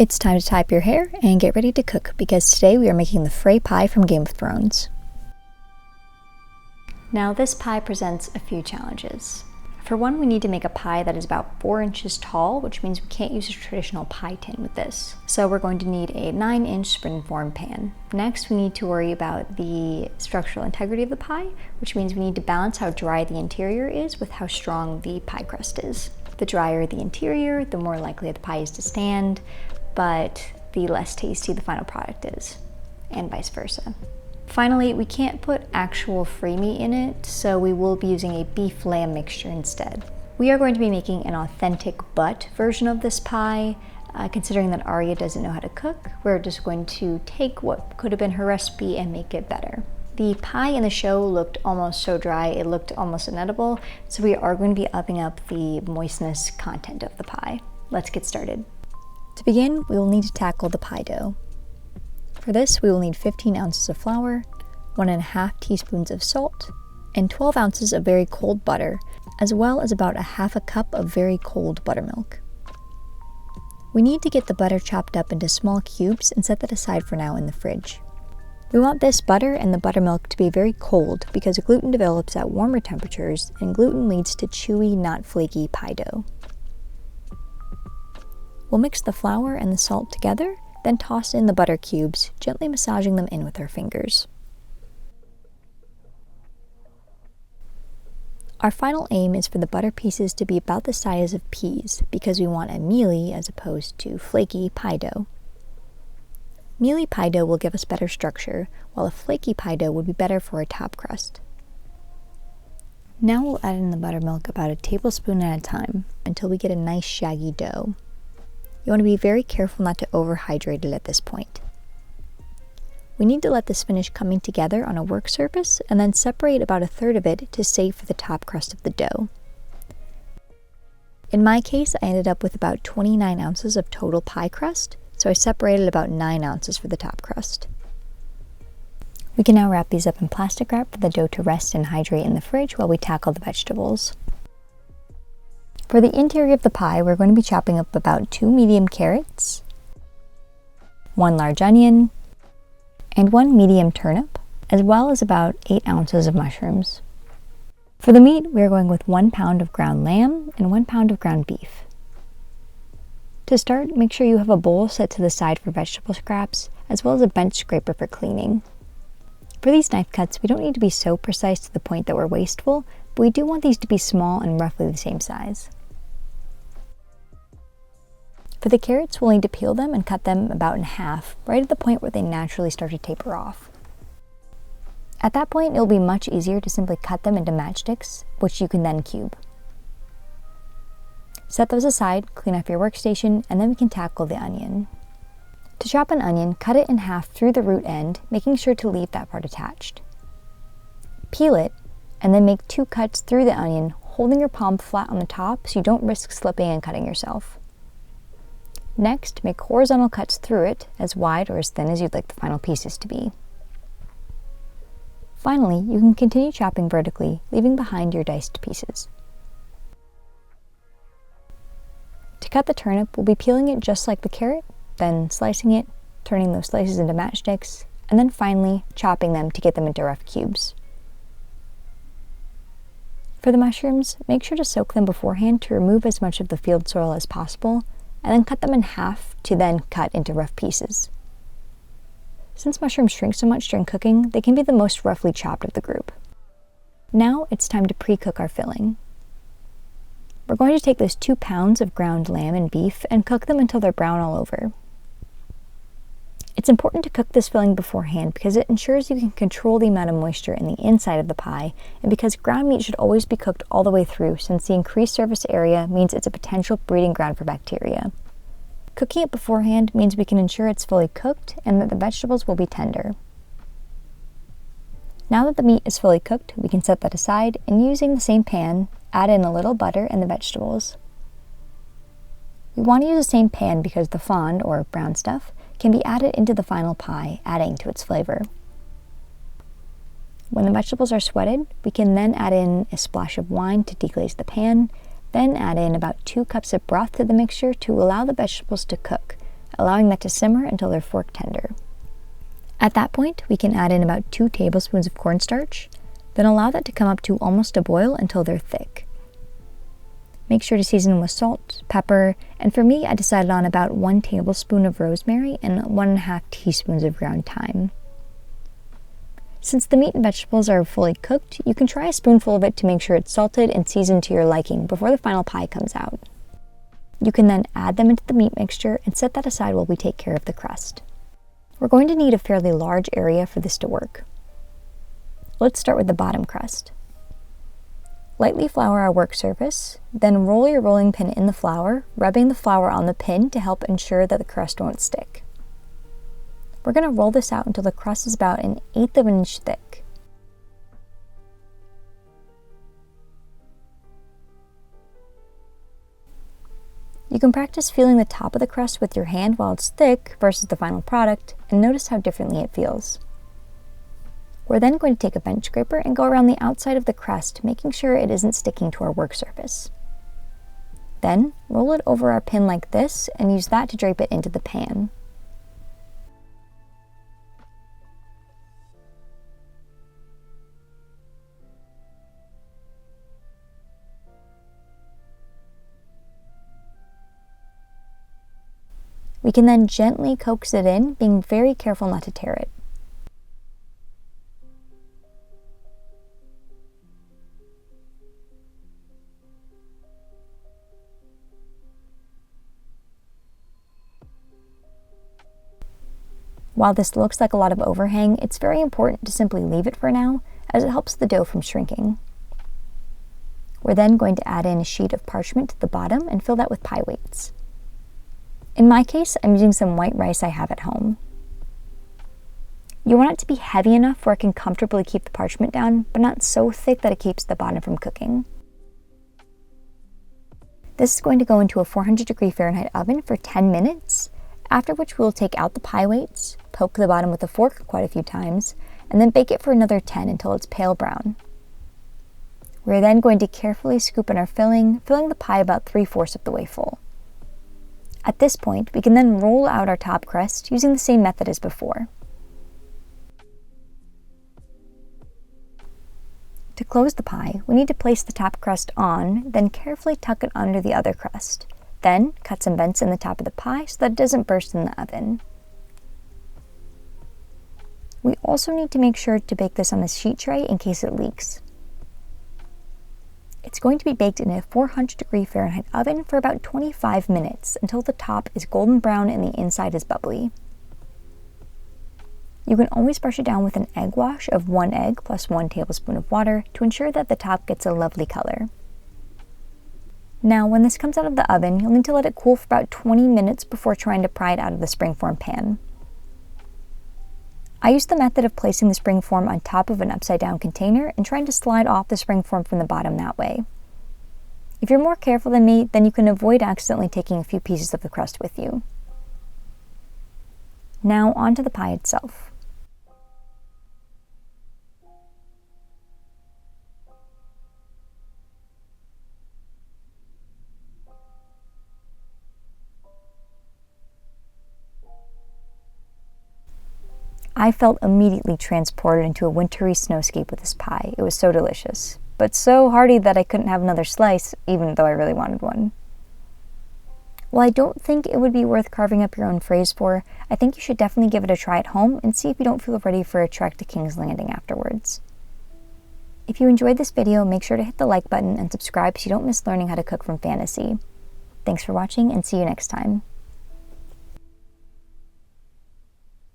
It's time to tie up your hair and get ready to cook because today we are making the Frey pie from Game of Thrones. Now this pie presents a few challenges. For one, we need to make a pie that is about 4 inches tall, which means we can't use a traditional pie tin with this. So we're going to need a 9-inch springform pan. Next, we need to worry about the structural integrity of the pie, which means we need to balance how dry the interior is with how strong the pie crust is. The drier the interior, the more likely the pie is to stand, but the less tasty the final product is, and vice versa. Finally, we can't put actual free meat in it, so we will be using a beef-lamb mixture instead. We are going to be making an authentic butt version of this pie. Considering that Arya doesn't know how to cook, we're just going to take what could have been her recipe and make it better. The pie in the show looked almost so dry, it looked almost inedible, so we are going to be upping up the moistness content of the pie. Let's get started. To begin, we will need to tackle the pie dough. For this, we will need 15 ounces of flour, 1.5 teaspoons of salt, and 12 ounces of very cold butter, as well as about 1/2 cup of very cold buttermilk. We need to get the butter chopped up into small cubes and set that aside for now in the fridge. We want this butter and the buttermilk to be very cold because gluten develops at warmer temperatures, and gluten leads to chewy, not flaky pie dough. We'll mix the flour and the salt together, then toss in the butter cubes, gently massaging them in with our fingers. Our final aim is for the butter pieces to be about the size of peas, because we want a mealy as opposed to flaky pie dough. Mealy pie dough will give us better structure, while a flaky pie dough would be better for a top crust. Now we'll add in the buttermilk about a tablespoon at a time, until we get a nice shaggy dough. You want to be very careful not to overhydrate it at this point. We need to let this finish coming together on a work surface and then separate about 1/3 of it to save for the top crust of the dough. In my case, I ended up with about 29 ounces of total pie crust, so I separated about 9 ounces for the top crust. We can now wrap these up in plastic wrap for the dough to rest and hydrate in the fridge while we tackle the vegetables. For the interior of the pie, we're going to be chopping up about 2 medium carrots, 1 large onion, and 1 medium turnip, as well as about 8 ounces of mushrooms. For the meat, we are going with 1 pound of ground lamb and 1 pound of ground beef. To start, make sure you have a bowl set to the side for vegetable scraps, as well as a bench scraper for cleaning. For these knife cuts, we don't need to be so precise to the point that we're wasteful, but we do want these to be small and roughly the same size. For the carrots, we'll need to peel them and cut them about in half, right at the point where they naturally start to taper off. At that point, it'll be much easier to simply cut them into matchsticks, which you can then cube. Set those aside, clean off your workstation, and then we can tackle the onion. To chop an onion, cut it in half through the root end, making sure to leave that part attached. Peel it, and then make 2 cuts through the onion, holding your palm flat on the top so you don't risk slipping and cutting yourself. Next, make horizontal cuts through it, as wide or as thin as you'd like the final pieces to be. Finally, you can continue chopping vertically, leaving behind your diced pieces. To cut the turnip, we'll be peeling it just like the carrot, then slicing it, turning those slices into matchsticks, and then finally chopping them to get them into rough cubes. For the mushrooms, make sure to soak them beforehand to remove as much of the field soil as possible, and then cut them in half to then cut into rough pieces. Since mushrooms shrink so much during cooking, they can be the most roughly chopped of the group. Now it's time to pre-cook our filling. We're going to take those 2 pounds of ground lamb and beef and cook them until they're brown all over. It's important to cook this filling beforehand because it ensures you can control the amount of moisture in the inside of the pie, and because ground meat should always be cooked all the way through, since the increased surface area means it's a potential breeding ground for bacteria. Cooking it beforehand means we can ensure it's fully cooked and that the vegetables will be tender. Now that the meat is fully cooked, we can set that aside, and using the same pan, add in a little butter and the vegetables. We want to use the same pan because the fond, or brown stuff, can be added into the final pie, adding to its flavor. When the vegetables are sweated, we can then add in a splash of wine to deglaze the pan, then add in about 2 cups of broth to the mixture to allow the vegetables to cook, allowing that to simmer until they're fork tender. At that point, we can add in about 2 tablespoons of cornstarch, then allow that to come up to almost a boil until they're thick. Make sure to season with salt, pepper, and for me, I decided on about 1 tablespoon of rosemary and 1.5 teaspoons of ground thyme. Since the meat and vegetables are fully cooked, you can try a spoonful of it to make sure it's salted and seasoned to your liking before the final pie comes out. You can then add them into the meat mixture and set that aside while we take care of the crust. We're going to need a fairly large area for this to work. Let's start with the bottom crust. Lightly flour our work surface, then roll your rolling pin in the flour, rubbing the flour on the pin to help ensure that the crust won't stick. We're going to roll this out until the crust is about 1/8 of an inch thick. You can practice feeling the top of the crust with your hand while it's thick versus the final product, and notice how differently it feels. We're then going to take a bench scraper and go around the outside of the crust, making sure it isn't sticking to our work surface. Then, roll it over our pin like this and use that to drape it into the pan. We can then gently coax it in, being very careful not to tear it. While this looks like a lot of overhang, it's very important to simply leave it for now, as it helps the dough from shrinking. We're then going to add in a sheet of parchment to the bottom and fill that with pie weights. In my case, I'm using some white rice I have at home. You want it to be heavy enough where it can comfortably keep the parchment down, but not so thick that it keeps the bottom from cooking. This is going to go into a 400-degree Fahrenheit oven for 10 minutes, after which we'll take out the pie weights, poke the bottom with a fork quite a few times, and then bake it for another 10 until it's pale brown. We're then going to carefully scoop in our filling the pie about 3/4 of the way full. At this point, we can then roll out our top crust using the same method as before. To close the pie, we need to place the top crust on, then carefully tuck it under the other crust. Then, cut some vents in the top of the pie so that it doesn't burst in the oven. We also need to make sure to bake this on a sheet tray in case it leaks. It's going to be baked in a 400-degree Fahrenheit oven for about 25 minutes until the top is golden brown and the inside is bubbly. You can always brush it down with an egg wash of 1 egg plus 1 tablespoon of water to ensure that the top gets a lovely color. Now, when this comes out of the oven, you'll need to let it cool for about 20 minutes before trying to pry it out of the springform pan. I used the method of placing the springform on top of an upside-down container and trying to slide off the springform from the bottom that way. If you're more careful than me, then you can avoid accidentally taking a few pieces of the crust with you. Now, onto the pie itself. I felt immediately transported into a wintry snowscape with this pie. It was so delicious, but so hearty that I couldn't have another slice, even though I really wanted one. While I don't think it would be worth carving up your own Freys for, I think you should definitely give it a try at home and see if you don't feel ready for a trek to King's Landing afterwards. If you enjoyed this video, make sure to hit the like button and subscribe so you don't miss learning how to cook from fantasy. Thanks for watching and see you next time.